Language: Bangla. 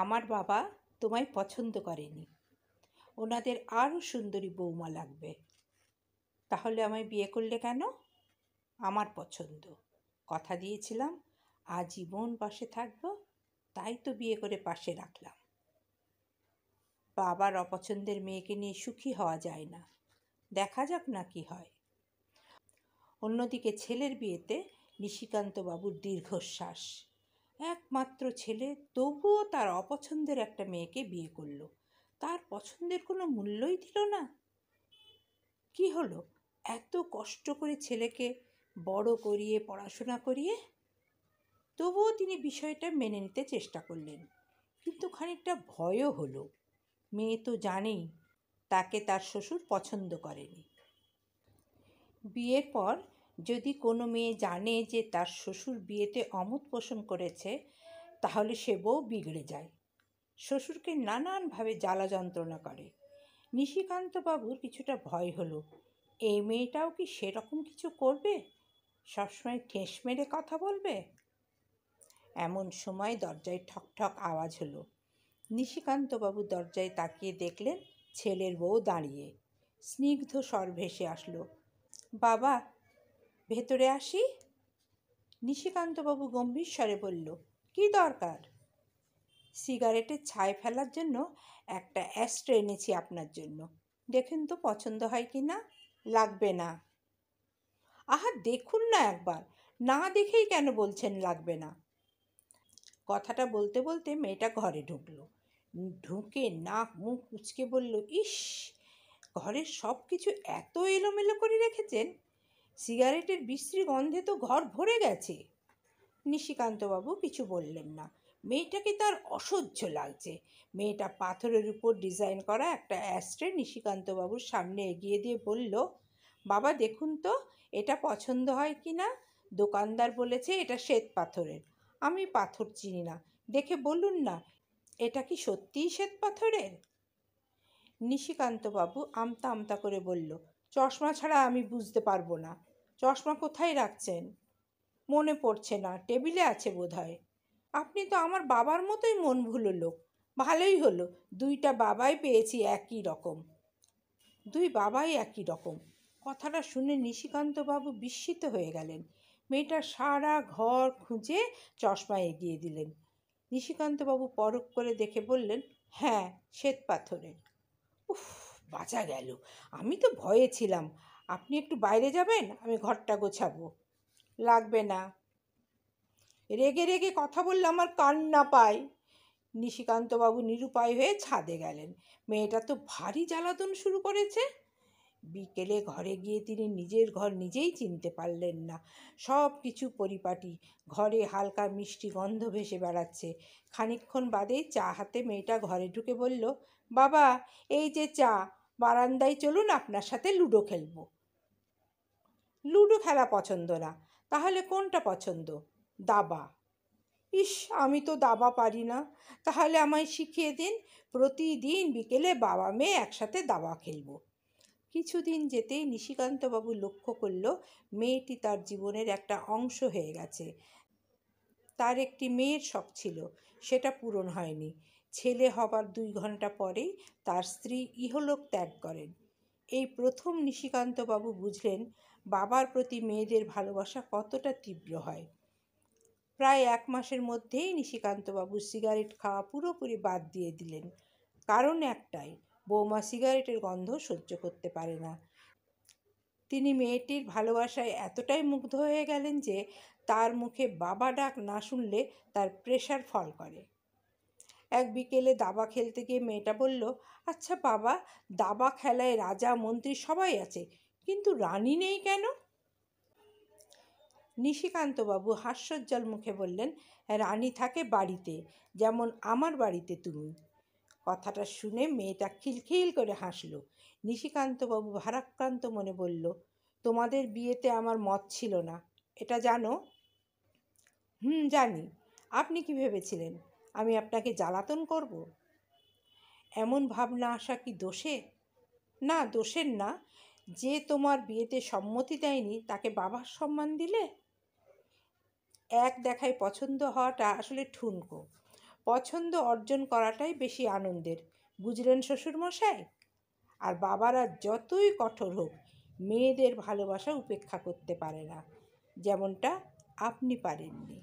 আমার বাবা তোমায় পছন্দ করেনি, ওনাদের আরও সুন্দরী বৌমা লাগবে। তাহলে আমায় বিয়ে করলে কেন? আমার পছন্দ, কথা দিয়েছিলাম আজীবন পাশে থাকবো, তাই তো বিয়ে করে পাশে রাখলাম। বাবার অপছন্দের মেয়েকে নিয়ে সুখী হওয়া যায় না, দেখা যাক না কি হয়। অন্যদিকে ছেলের বিয়েতে নিশিকান্তবাবুর দীর্ঘশ্বাস। একমাত্র ছেলে, তবুও তার অপছন্দের একটা মেয়েকে বিয়ে করলো, তার পছন্দের কোনো মূল্যই দিল না। কি হলো, এত কষ্ট করে ছেলেকে বড় করিয়ে পড়াশোনা করিয়ে? তবুও তিনি বিষয়টা মেনে নিতে চেষ্টা করলেন, কিন্তু খানিকটা ভয়ও হলো। মেয়ে তো জানেই তাকে তার শ্বশুর পছন্দ করেনি। বিয়ের পর যদি কোনো মেয়ে জানে যে তার শ্বশুর বিয়েতে অমত পোষণ করেছে, তাহলে সে বউ বিগড়ে যায়, শ্বশুরকে নানানভাবে জ্বালা যন্ত্রণা করে। নিশিকান্তবাবুর কিছুটা ভয় হলো, এই মেয়েটাও কি সেরকম কিছু করবে, সবসময় ঠেস মেরে কথা বলবে? এমন সময় দরজায় ঠক ঠক আওয়াজ হলো। নিশিকান্তবাবু দরজায় তাকিয়ে দেখলেন ছেলের বউ দাঁড়িয়ে। স্নিগ্ধ স্বর ভেসে আসলো, বাবা, ভেতরে আসি? নিশিকান্তবাবু গম্ভীর স্বরে বলল, কি দরকার? সিগারেটের ছাই ফেলার জন্য একটা অ্যাস্ট্রে এনেছি আপনার জন্য, দেখুন তো পছন্দ হয় কি না। লাগবে না। আহা, দেখুন না একবার, না দেখেই কেন বলছেন লাগবে না? কথাটা বলতে বলতে মেয়েটা ঘরে ঢুকলো। ঢুকে নাক মুখ কুঁচকে বলল, ইস, ঘরের সব কিছু এত এলোমেলো করে রেখেছেন, সিগারেটের বিশ্রী গন্ধে তো ঘর ভরে গেছে। নিশিকান্তবাবু কিছু বললেন না, মেয়েটাকে তার অসহ্য লাগছে। মেয়েটা পাথরের উপর ডিজাইন করা একটা অ্যাস্ট্রে নিশিকান্তবাবুর সামনে এগিয়ে দিয়ে বলল, বাবা দেখুন তো এটা পছন্দ হয় কি না। দোকানদার বলেছে এটা শ্বেত পাথরের, আমি পাথর চিনি না, দেখে বলুন না এটা কি সত্যিই শ্বেত পাথরের? নিশিকান্তবাবু আমতা আমতা করে বলল, চশমা ছাড়া আমি বুঝতে পারবো না। চশমা কোথায় রাখছেন? মনে পড়ছে না, টেবিলে আছে বোধহয়। আপনি তো আমার বাবার মতোই মন ভুলো লোক। ভালোই হলো, দুইটা বাবাই পেয়েছি একই রকম। দুই বাবাই একই রকম। কথাটা শুনে নিশিকান্তবাবু বিস্মিত হয়ে গেলেন। মেয়েটা সারা ঘর খুঁজে চশমা এগিয়ে দিলেন। নিশিকান্তবাবু পরখ করে দেখে বললেন, হ্যাঁ, শ্বেত পাথরের। উফ, বাঁচা গেল, আমি তো ভয়ে ছিলাম। আপনি একটু বাইরে যাবেন, আমি ঘরটা গোছাবো। লাগবে না। রেগে রেগে কথা বললে আমার কান না পায়। নিশিকান্তবাবু নিরুপায় হয়ে ছাদে গেলেন। মেয়েটা তো ভারী জ্বালাতন শুরু করেছে। বিকেলে ঘরে গিয়ে তিনি নিজের ঘর নিজেই চিনতে পারলেন না। সব কিছু পরিপাটি, ঘরে হালকা মিষ্টি গন্ধ ভেসে বেড়াচ্ছে। খানিকক্ষণ বাদেই চা হাতে মেয়েটা ঘরে ঢুকে বলল, বাবা, এই যে চা, বারান্দায় চলুন, আপনার সাথে লুডো খেলবো। লুডো খেলা পছন্দ না, তাহলে কোনটা পছন্দ? দাবা। ইস, আমি তো দাবা পারি না, তাহলে আমায় শিখিয়ে দিন। প্রতিদিন বিকেলে বাবা মেয়ে একসাথে দাবা খেলবো। কিছুদিন যেতেই নিশিকান্তবাবু লক্ষ্য করল মেয়েটি তার জীবনের একটা অংশ হয়ে গেছে। তার একটি মেয়ের শখ ছিল, সেটা পূরণ হয়নি। ছেলে হবার 2 ঘন্টা পরেই তার স্ত্রী ইহলোক ত্যাগ করেন। এই প্রথম নিশিকান্তবাবু বুঝলেন বাবার প্রতি মেয়েদের ভালোবাসা কতটা তীব্র হয়। প্রায় 1 মাসের মধ্যেই নিশিকান্তবাবু সিগারেট খাওয়া পুরোপুরি বাদ দিয়ে দিলেন। কারণ একটাই, বৌমা সিগারেটের গন্ধ সহ্য করতে পারে না। তিনি মেয়েটির ভালোবাসায় এতটাই মুগ্ধ হয়ে গেলেন যে তার মুখে বাবা ডাক না শুনলে তার প্রেশার ফল করে। এক বিকেলে দাবা খেলতে গিয়ে মেয়েটা বলল, আচ্ছা বাবা, দাবা খেলায় রাজা মন্ত্রী সবাই আছে, কিন্তু রানী নেই কেন? নিশিকান্তবাবু হাস্যোজ্জ্বল মুখে বললেন, রানী থাকে বাড়িতে, যেমন আমার বাড়িতে তুমি। কথাটা শুনে মেয়েটা খিলখিল করে হাসল। নিশিকান্তবাবু ভারাক্রান্ত মনে বলল, তোমাদের বিয়েতে আমার মত ছিল না, এটা জানো? জানি। আপনি কি ভেবেছিলেন আমি আপনাকে জ্বালাতন করব? এমন ভাবনা আসা কি দোষে? না, দোষের না। যে তোমার বিয়েতে সম্মতি দেয়নি তাকে বাবার সম্মান দিলে। এক দেখায় পছন্দ হওয়াটা আসলে ঠুনকো। পছন্দ অর্জন করাটাই বেশি আনন্দের, বুঝলেন শ্বশুরমশাই? আর বাবারা যতই কঠোর হোক, মেয়েদের ভালোবাসা উপেক্ষা করতে পারে না, যেমনটা আপনি পারেননি।